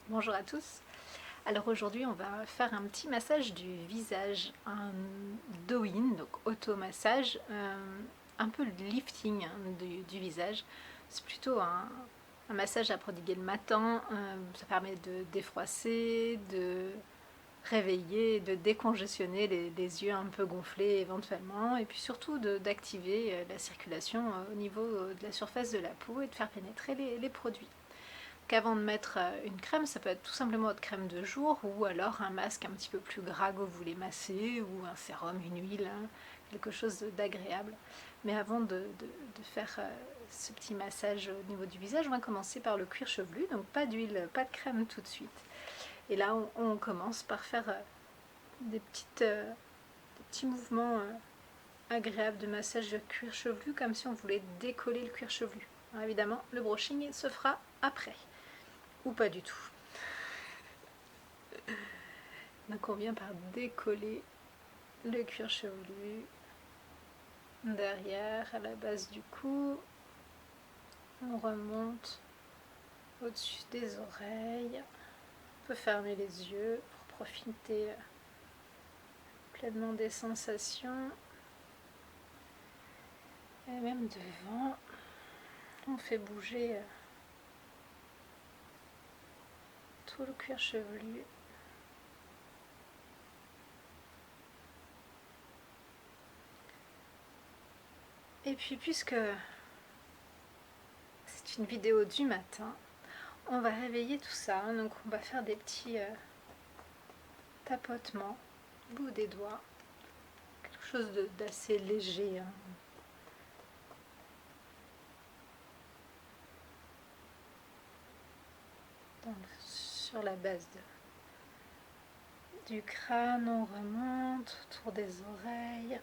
Bonjour à tous. Alors aujourd'hui on va faire un petit massage du visage, un do-in, donc auto-massage, un peu de lifting du visage. C'est plutôt un massage à prodiguer le matin, ça permet de défroisser, de réveiller, de décongestionner les yeux un peu gonflés éventuellement, et puis surtout d'activer la circulation au niveau de la surface de la peau et de faire pénétrer les produits. Qu'avant de mettre une crème, ça peut être tout simplement votre crème de jour ou alors un masque un petit peu plus gras que vous voulez masser ou un sérum, une huile, hein, quelque chose d'agréable. Mais avant de faire ce petit massage au niveau du visage, on va commencer par le cuir chevelu, donc pas d'huile, pas de crème tout de suite. Et là, on commence par faire des petits mouvements agréables de massage de cuir chevelu, comme si on voulait décoller le cuir chevelu. Alors évidemment, le brushing se fera après. Ou pas du tout. Donc on vient par décoller le cuir chevelu derrière, à la base du cou. On remonte au-dessus des oreilles. On peut fermer les yeux pour profiter pleinement des sensations. Et même devant, on fait bouger tout le cuir chevelu. Et puis puisque c'est une vidéo du matin, on va réveiller tout ça. Donc on va faire des petits tapotements au bout des doigts. Quelque chose d'assez léger. Sur la base du crâne, on remonte autour des oreilles.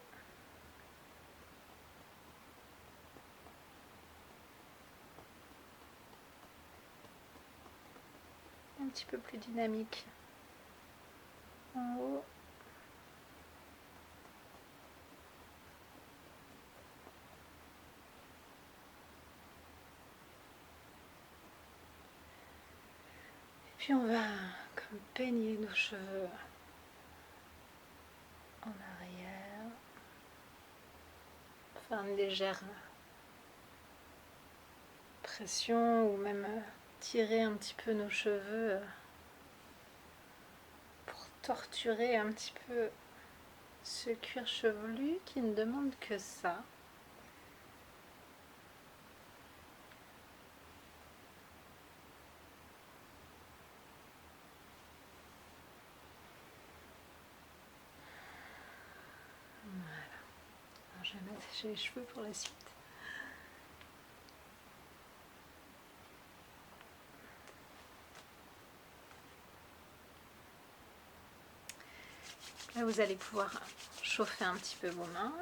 Un petit peu plus dynamique en haut. Et puis on va comme peigner nos cheveux en arrière. Faire une légère pression ou même tirer un petit peu nos cheveux pour torturer un petit peu ce cuir chevelu qui ne demande que ça. Voilà. Alors, je vais m'attacher les cheveux pour la suite. Là, vous allez pouvoir chauffer un petit peu vos mains,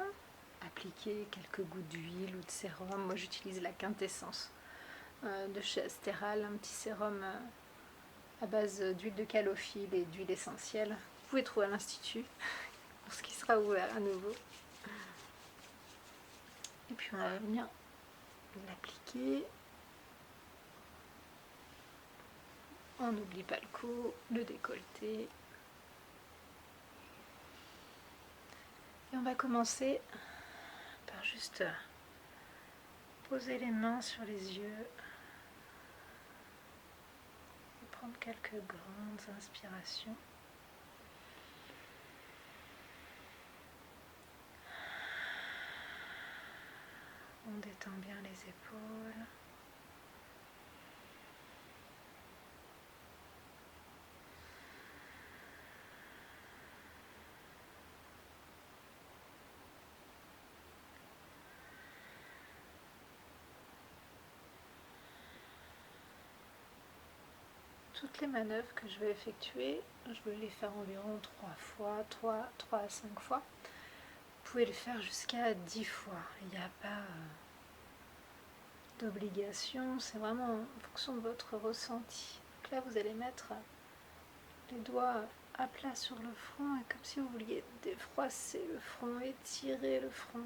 appliquer quelques gouttes d'huile ou de sérum. Moi, j'utilise la quintessence de chez Astéral, un petit sérum à base d'huile de calophylle et d'huile essentielle. Vous pouvez trouver à l'Institut lorsqu'il sera ouvert à nouveau. Et puis, on va venir l'appliquer. On n'oublie pas le cou, le décolleté. Et on va commencer par juste poser les mains sur les yeux et prendre quelques grandes inspirations. On détend bien les épaules. Toutes les manœuvres que je vais effectuer, je vais les faire environ 3 fois, 3 à 5 fois. Vous pouvez le faire jusqu'à 10 fois. Il n'y a pas d'obligation, c'est vraiment en fonction de votre ressenti. Donc là, vous allez mettre les doigts à plat sur le front et comme si vous vouliez défroisser le front, étirer le front.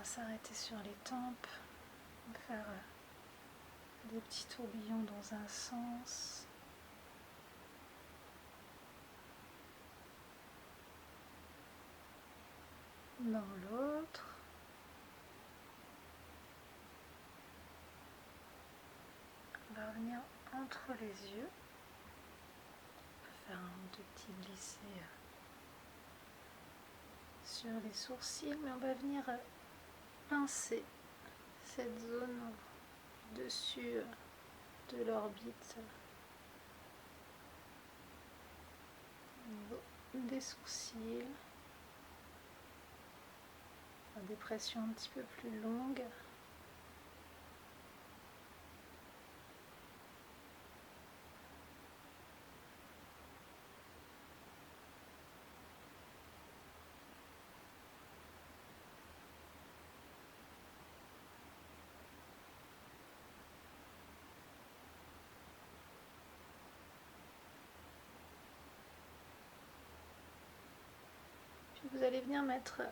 va s'arrêter sur les tempes, on va faire des petits tourbillons dans un sens. Dans l'autre. On va revenir entre les yeux. On peut faire un ou deux petits glissés sur les sourcils, mais on va venir pincer cette zone dessus de l'orbite au niveau des sourcils. Des pressions un petit peu plus longues. Puis vous allez venir mettre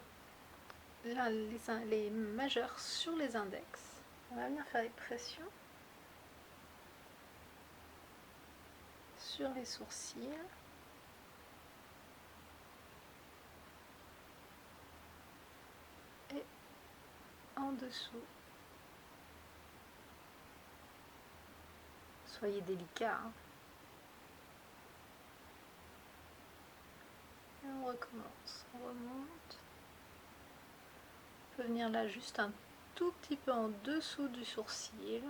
là, les majeurs sur les index. On va venir faire des pressions sur les sourcils. Et en dessous. Soyez délicat. Hein. Et on recommence. On remonte. On peut venir là juste un tout petit peu en dessous du sourcil.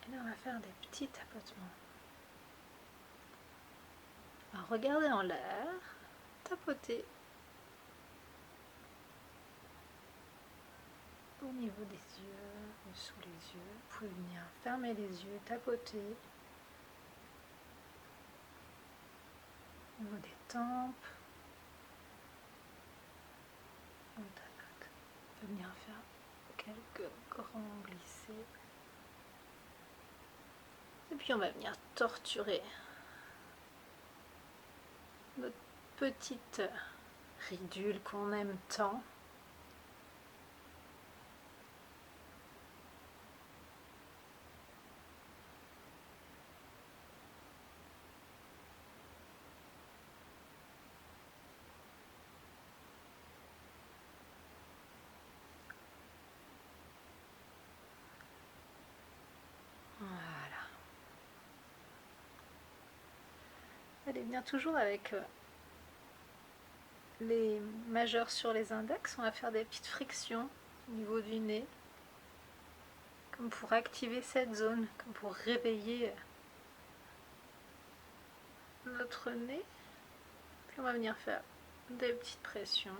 Et là on va faire des petits tapotements. On va regarder en l'air, tapoter au niveau des yeux, ou sous les yeux. Vous pouvez venir fermer les yeux, tapoter au niveau des tempes. On tapote. On peut venir faire quelques grands glissés. Et puis on va venir torturer notre petite ridule qu'on aime tant. Voilà. Allez, venir toujours avec les majeurs sur les index. On va faire des petites frictions au niveau du nez, comme pour activer cette zone, comme pour réveiller notre nez. Puis on va venir faire des petites pressions.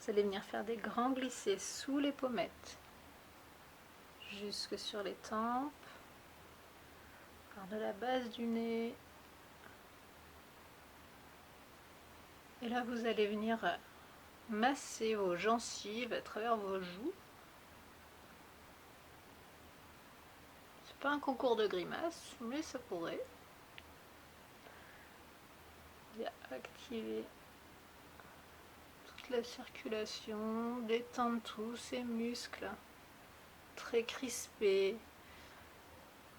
Vous allez venir faire des grands glissés sous les pommettes, jusque sur les tempes, par de la base du nez. Et là, vous allez venir masser vos gencives à travers vos joues. C'est pas un concours de grimaces, mais ça pourrait. Activer toute la circulation, détendre tous ces muscles très crispés.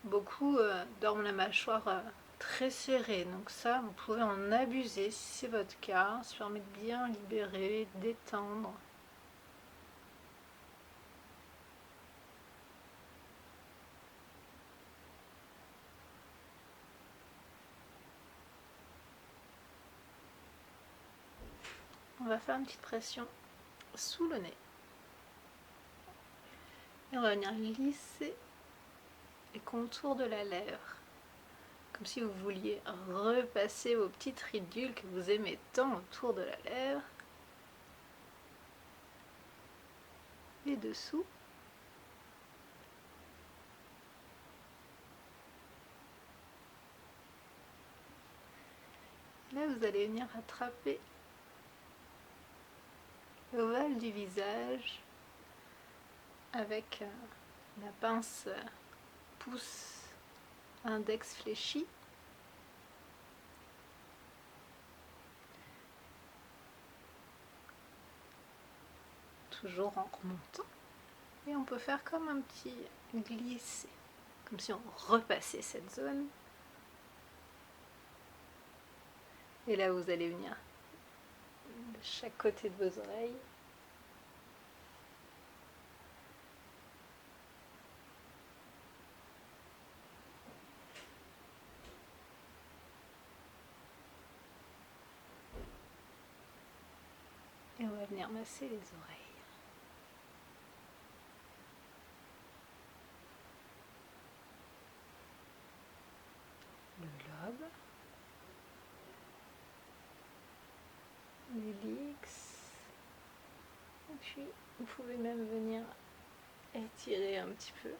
Beaucoup dorment la mâchoire très serrée, donc ça vous pouvez en abuser si c'est votre cas. Ça permet de bien libérer, détendre. On va faire une petite pression sous le nez. Et on va venir lisser les contours de la lèvre. Comme si vous vouliez repasser vos petites ridules que vous aimez tant autour de la lèvre. et dessous. Là, vous allez venir attraper l'ovale du visage avec la pince pouce index fléchi. Toujours en remontant. Et on peut faire comme un petit glissé, comme si on repassait cette zone. Et là, vous allez venir de chaque côté de vos oreilles. Et on va venir masser les oreilles. Le lobe. L'hélix. Et puis, vous pouvez même venir étirer un petit peu.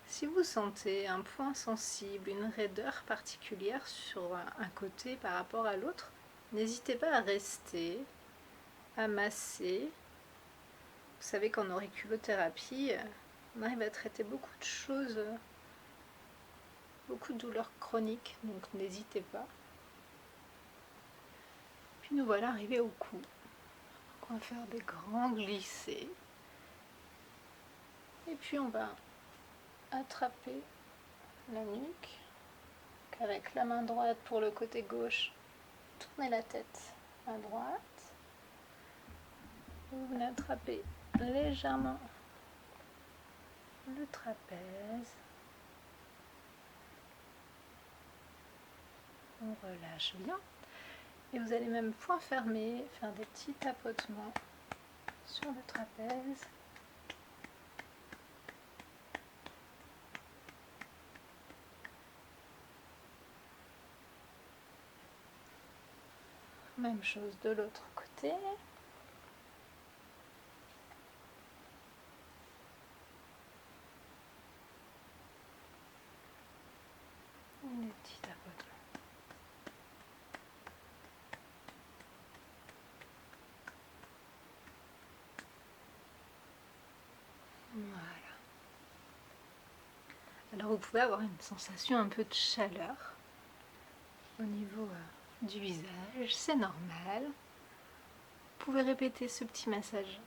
Si vous sentez un point sensible, une raideur particulière sur un côté par rapport à l'autre, n'hésitez pas à rester, à masser. Vous savez qu'en auriculothérapie, on arrive à traiter beaucoup de choses, beaucoup de douleurs chroniques, donc n'hésitez pas. Puis nous voilà arrivés au cou. Donc on va faire des grands glissés. Et puis on va attraper la nuque. Avec la main droite pour le côté gauche, tournez la tête à droite. Vous venez attraper légèrement le trapèze. On relâche bien. Et vous allez même point fermé faire des petits tapotements sur le trapèze. Même chose de l'autre côté. Et des petits tapotements. Voilà. Alors vous pouvez avoir une sensation un peu de chaleur au niveau du visage, c'est normal. Vous pouvez répéter ce petit massage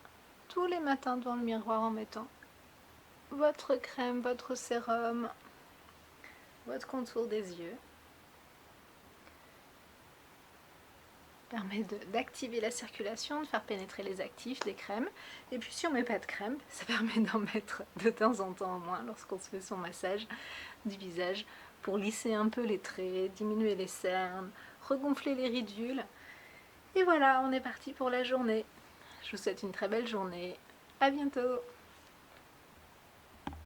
tous les matins devant le miroir en mettant votre crème, votre sérum, votre contour des yeux. Permet d'activer la circulation, de faire pénétrer les actifs des crèmes. Et puis si on ne met pas de crème, ça permet d'en mettre de temps en temps en moins lorsqu'on se fait son massage du visage pour lisser un peu les traits, diminuer les cernes, regonfler les ridules. Et voilà, on est parti pour la journée. Je vous souhaite une très belle journée. À bientôt!